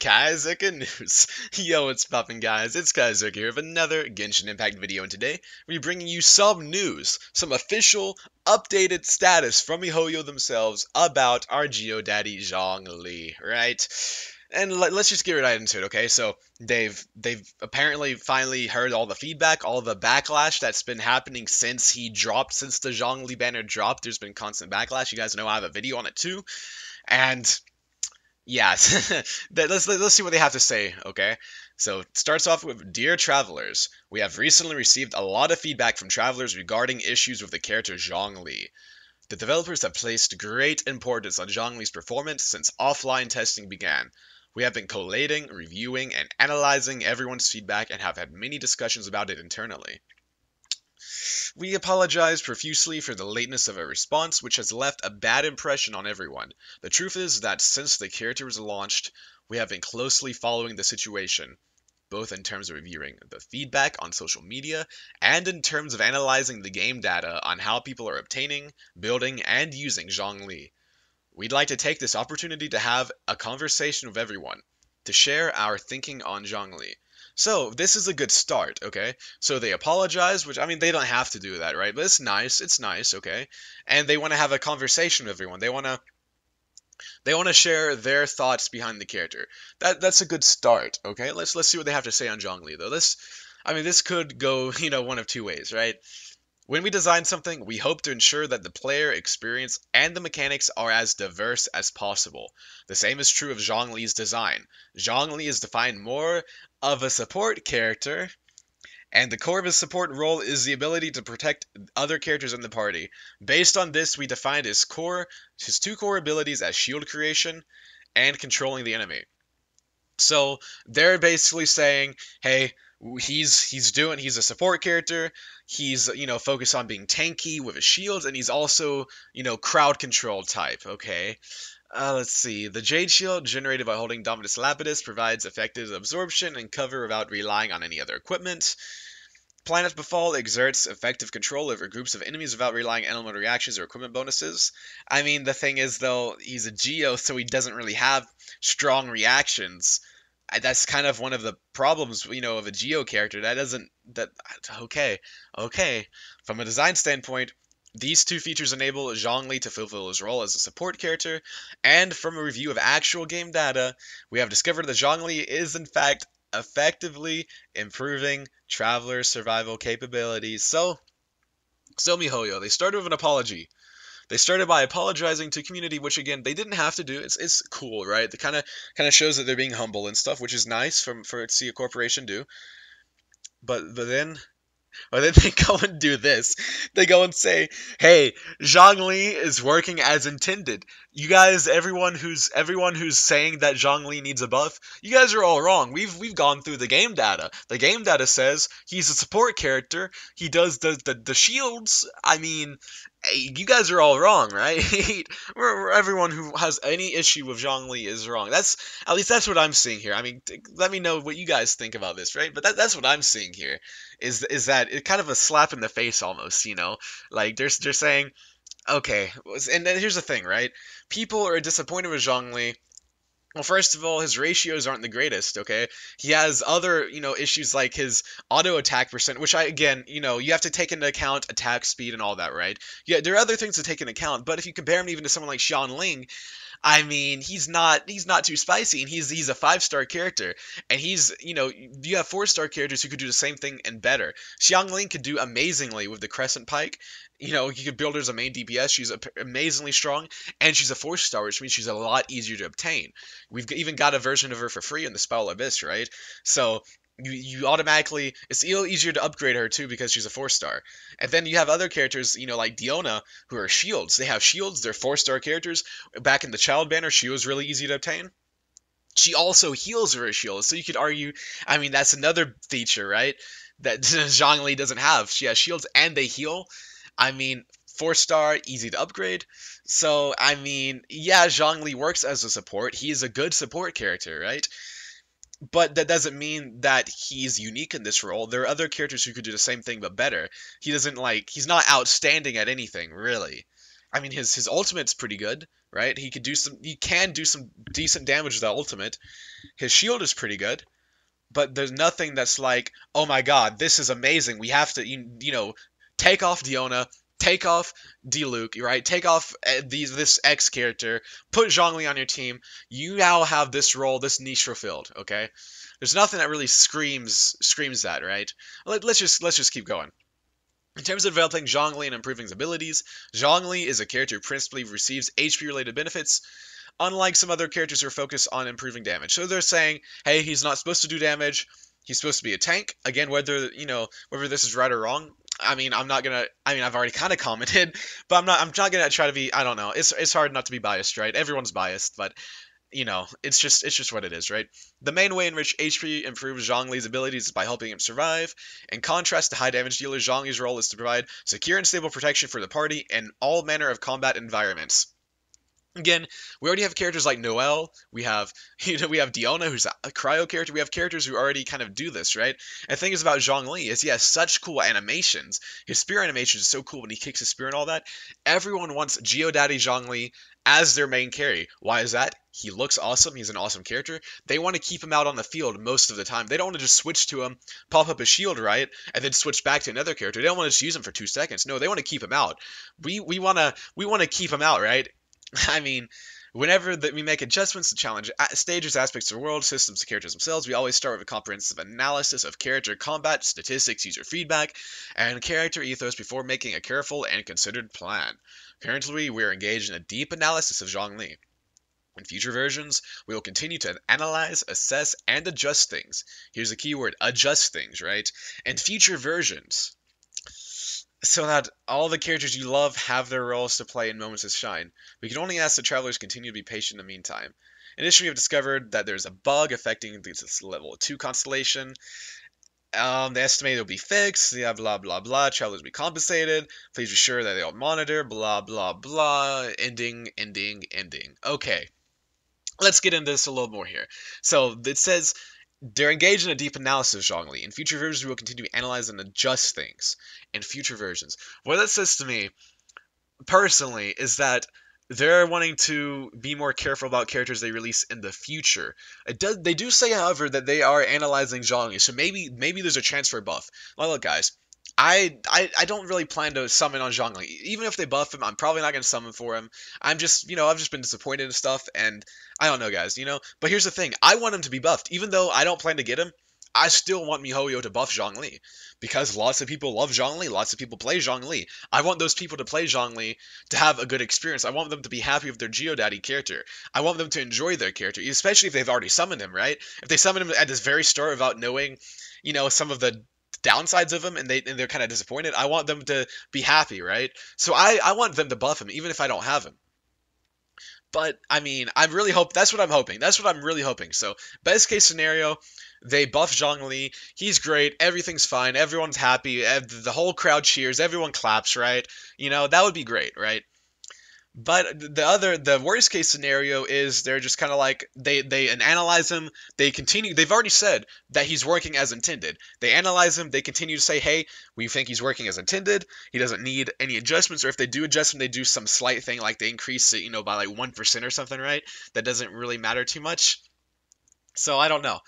Kaizuka News. Yo, what's poppin', guys? It's Kaizuka here with another Genshin Impact video, and today we're bringing you some news, some official, updated status from Mihoyo themselves about our Geodaddy Zhongli, right? And let's just get right into it, okay? So they've apparently finally heard all the feedback, all the backlash that's been happening since he dropped, since the Zhongli banner dropped. There's been constant backlash. You guys know I have a video on it too, and yes, let's see what they have to say, okay? So it starts off with, Dear travelers, we have recently received a lot of feedback from travelers regarding issues with the character Zhongli. The developers have placed great importance on Zhongli's performance since offline testing began. We have been collating, reviewing, and analyzing everyone's feedback and have had many discussions about it internally. We apologize profusely for the lateness of our response, which has left a bad impression on everyone. The truth is that since the character was launched, we have been closely following the situation, both in terms of reviewing the feedback on social media and in terms of analyzing the game data on how people are obtaining, building, and using Zhongli. We'd like to take this opportunity to have a conversation with everyone, to share our thinking on Zhongli. So, this is a good start, okay? So they apologize, which, I mean, they don't have to do that, right? But it's nice, okay? And they want to have a conversation with everyone. They want to share their thoughts behind the character. That's a good start, okay? Let's see what they have to say on Zhongli, though. This could go, one of two ways, right? When we design something, we hope to ensure that the player experience and the mechanics are as diverse as possible. The same is true of Zhongli's design. Zhongli is defined more of a support character, and the core of his support role is the ability to protect other characters in the party. Based on this, we defined his two core abilities as shield creation and controlling the enemy. So they're basically saying, hey, he's a support character. He's focused on being tanky with his shields, and he's also crowd control type. Okay. Let's see. The Jade Shield, generated by holding Dominus Lapidus, provides effective absorption and cover without relying on any other equipment. Planet Befall exerts effective control over groups of enemies without relying on elemental reactions or equipment bonuses. I mean, the thing is, though, he's a Geo, so he doesn't really have strong reactions. That's kind of one of the problems, of a Geo character. Okay. From a design standpoint, these two features enable Zhongli to fulfill his role as a support character, and from a review of actual game data, we have discovered that Zhongli is in fact effectively improving traveler survival capabilities. So Mihoyo, they started with an apology. They started by apologizing to community, which again they didn't have to do. It's cool, right? It kind of shows that they're being humble and stuff, which is nice for to see a corporation do. But then they go and do this. They go and say, "Hey, Zhongli is working as intended. You guys, everyone who's saying that Zhongli needs a buff, you guys are all wrong. We've gone through the game data. The game data says he's a support character. He does the shields. I mean, hey, you guys are all wrong, right? Everyone who has any issue with Zhongli is wrong. At least that's what I'm seeing here. I mean, let me know what you guys think about this, right? But that's what I'm seeing here. Is that it kind of a slap in the face almost, Like they're saying, okay, and then here's the thing, right? People are disappointed with Zhongli. Well, first of all, his ratios aren't the greatest, okay? He has other, issues like his auto attack percent, which you have to take into account attack speed and all that, right? Yeah, there are other things to take into account, but if you compare him even to someone like Xianling, I mean, he's not too spicy, and he's a 5-star character, and you have 4-star characters who could do the same thing and better. Xiangling could do amazingly with the Crescent Pike. You could build her as a main DPS. She's amazingly strong, and she's a 4-star, which means she's a lot easier to obtain. We've even got a version of her for free in the Spell Abyss, right? So you automatically, it's a little easier to upgrade her too because she's a 4-star. And then you have other characters, like Diona, who are shields. They have shields. They're 4-star characters. Back in the Child Banner, she was really easy to obtain. She also heals her shields, so you could argue, I mean, that's another feature, right? That Zhongli doesn't have. She has shields and they heal. I mean, 4-star, easy to upgrade. So, I mean, yeah, Zhongli works as a support. He is a good support character, right? But that doesn't mean that he's unique in this role. There are other characters who could do the same thing but better. He's not outstanding at anything, really. I mean, his ultimate's pretty good, right? He can do some decent damage with that ultimate. His shield is pretty good, but there's nothing that's like, oh my god, this is amazing. We have to, take off Diona, take off Diluc, right? Take off this X character, put Zhongli on your team. You now have this role, this niche fulfilled. Okay, there's nothing that really screams that, right? Let's just keep going. In terms of developing Zhongli and improving his abilities, Zhongli is a character who principally receives HP-related benefits, unlike some other characters who are focused on improving damage. So they're saying, hey, he's not supposed to do damage. He's supposed to be a tank. Again, whether this is right or wrong, I mean, I'm not gonna. I mean, I've already kind of commented, but I'm not gonna try to be. I don't know. It's hard not to be biased, right? Everyone's biased, but it's just what it is, right? The main way in which HP improves Zhongli's abilities is by helping him survive. In contrast to high damage dealer, Zhongli's role is to provide secure and stable protection for the party in all manner of combat environments. Again, we already have characters like Noelle. We have, we have Diona, who's a cryo character. We have characters who already kind of do this, right? And the thing is about Zhongli is he has such cool animations. His spear animation is so cool when he kicks his spear and all that. Everyone wants GeoDaddy Zhongli as their main carry. Why is that? He looks awesome. He's an awesome character. They want to keep him out on the field most of the time. They don't want to just switch to him, pop up his shield, right, and then switch back to another character. They don't want to just use him for 2 seconds. No, they want to keep him out. We want to keep him out, right? I mean, whenever we make adjustments to challenge stages, aspects of the world, systems, and characters themselves, we always start with a comprehensive analysis of character combat, statistics, user feedback, and character ethos before making a careful and considered plan. Currently, we are engaged in a deep analysis of Zhongli. In future versions, we will continue to analyze, assess, and adjust things. Here's the key word, adjust things, right? In future versions, so that all the characters you love have their roles to play in moments of shine. We can only ask the travelers continue to be patient in the meantime. In addition, we have discovered that there's a bug affecting this level 2 constellation. They estimate it'll be fixed. Yeah, blah blah blah. Travelers will be compensated. Please be sure that they'll monitor. Blah blah blah. Ending, ending, ending. Okay, let's get into this a little more here. So it says they're engaged in a deep analysis of Zhongli. In future versions, we will continue to analyze and adjust things. In future versions. What that says to me, personally, is that they're wanting to be more careful about characters they release in the future. They do say, however, that they are analyzing Zhongli, so maybe there's a chance for a buff. Well, look, guys, I don't really plan to summon on Zhongli. Even if they buff him, I'm probably not going to summon for him. I've just been disappointed in stuff, and I don't know, guys. But here's the thing. I want him to be buffed. Even though I don't plan to get him, I still want Mihoyo to buff Zhongli. Because lots of people love Zhongli, lots of people play Zhongli. I want those people to play Zhongli to have a good experience. I want them to be happy with their GeoDaddy character. I want them to enjoy their character, especially if they've already summoned him, right? If they summon him at this very start without knowing, some of the downsides of him, and they're kind of disappointed, I want them to be happy, right? So I want them to buff him, even if I don't have him. But I mean, I really hope that's what I'm hoping. That's what I'm really hoping. So best case scenario, they buff Zhongli. He's great. Everything's fine. Everyone's happy. The whole crowd cheers. Everyone claps, right? That would be great, right? But the worst case scenario is they're just kind of like they analyze him. They continue. They've already said that he's working as intended. They analyze him. They continue to say, hey, we think he's working as intended. He doesn't need any adjustments, or if they do adjust him, they do some slight thing like they increase it, by like 1% or something, right? That doesn't really matter too much. So I don't know.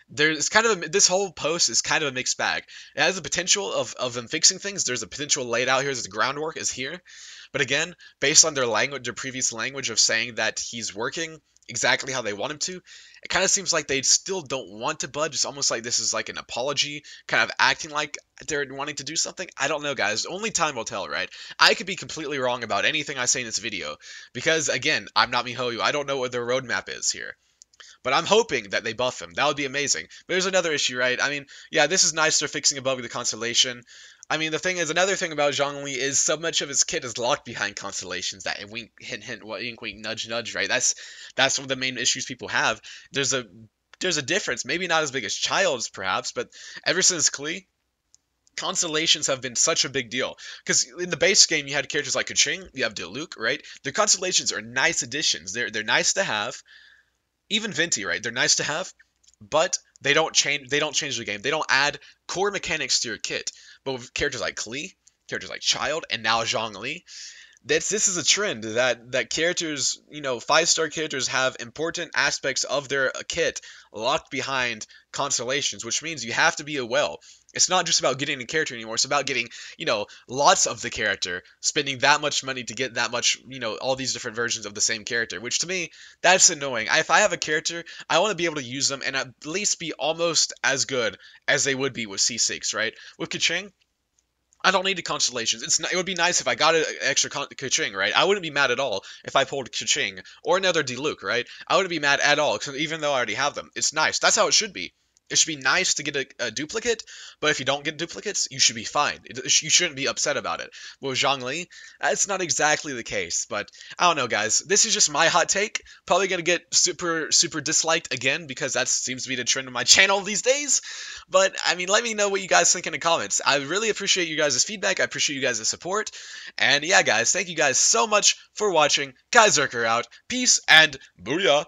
There's kind of this whole post is kind of a mixed bag. It has the potential of them fixing things. There's a potential laid out here as the groundwork is here. But again, based on their language, their previous language of saying that he's working exactly how they want him to, it kind of seems like they still don't want to budge. It's almost like this is like an apology, kind of acting like they're wanting to do something. I don't know, guys. Only time will tell, right? I could be completely wrong about anything I say in this video because, again, I'm not Mihoyo. I don't know what their roadmap is here. But I'm hoping that they buff him. That would be amazing. But there's another issue, right? I mean, yeah, this is nice. They're fixing a bug with the constellation. I mean, the thing is, another thing about Zhongli is so much of his kit is locked behind constellations. That wink, hint, hint, wink, wink, nudge, nudge, right? That's one of the main issues people have. There's a difference. Maybe not as big as Child's, perhaps, but ever since Klee, constellations have been such a big deal. Because in the base game, you had characters like Keqing, you have Diluc, right? Their constellations are nice additions. They're nice to have. Even Venti, right? They're nice to have, but they don't change the game. They don't add core mechanics to your kit. But with characters like Klee, characters like Child, and now Zhongli, this is a trend that characters, 5-star characters have important aspects of their kit locked behind constellations, which means you have to be a whale. It's not just about getting a character anymore. It's about getting, lots of the character, spending that much money to get that much, all these different versions of the same character, which to me, that's annoying. If I have a character, I want to be able to use them and at least be almost as good as they would be with C6, right? With Kaching, I don't need the constellations. It would be nice if I got an extra Kaching, right? I wouldn't be mad at all if I pulled Kaching or another Diluc, right? I wouldn't be mad at all, even though I already have them. It's nice. That's how it should be. It should be nice to get a duplicate, but if you don't get duplicates, you should be fine. You shouldn't be upset about it. But with Zhongli, that's not exactly the case. But I don't know, guys. This is just my hot take. Probably gonna get super, super disliked again because that seems to be the trend of my channel these days. But I mean, let me know what you guys think in the comments. I really appreciate you guys' feedback. I appreciate you guys' support. And yeah, guys, thank you guys so much for watching. Guys, Zerker out. Peace and booyah.